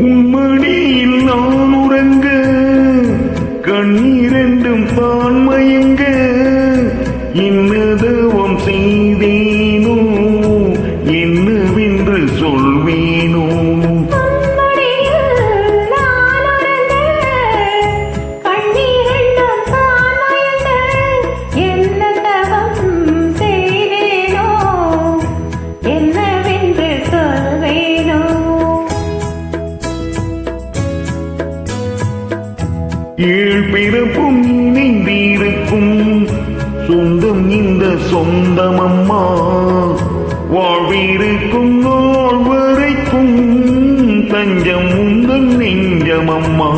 உன்மடியில் நான் உறங்க கண்ணீரெண்டும் தான் மயங்க இன்னதவம் செய்தேனோ என்னவென்று சொல்வேனோ ஏழ் பிறப்பும் இணைந்திருக்கும் சொந்தம் இந்த சொந்தமம்மா வாழ்விருக்கும் நாள் வரைக்கும் தஞ்சம் உந்தன் நெஞ்சமம்மா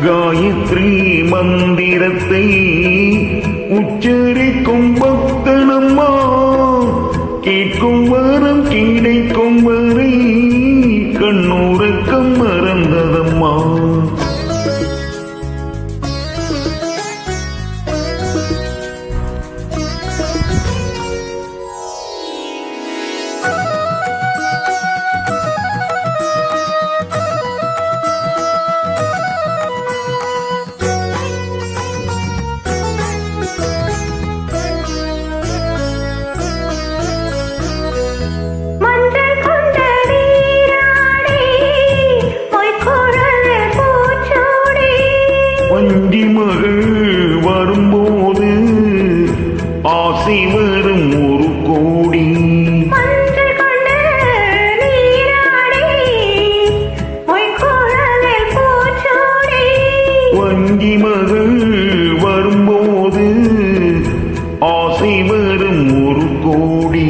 காயத்ரி மந்திரத்தை உச்சரிக்கும் பக்தனம்மா கேட்கும் வரம் கிடைக்கும் வரை கண்ணுறக்கம் மறந்ததம்மா வஞ்சி மகள் வரும்போது ஆசை வரும் ஒரு கோடி வஞ்சி மகள் வரும்போது ஆசை வரும் ஒரு கோடி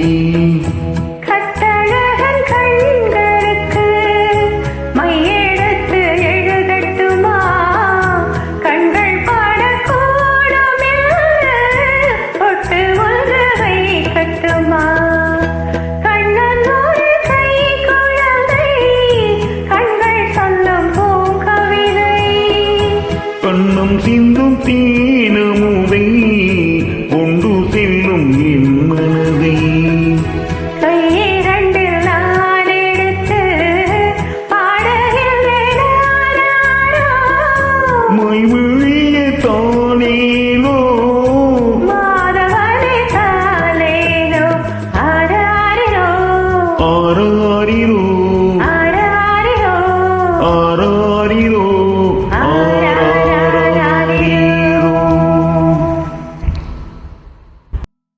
கண்ணம் சிந்தும் தீனமுதை கொண்டு செல்லும் என் மனதை கையிரண்டில் நான் எடுத்து பாடுகிறேன் மைவிழிய தானேலோ மாதவனே தாலேலோ ஆராரிரோ ஆராரிரோ ஆராரிரோ ஆராரிரோ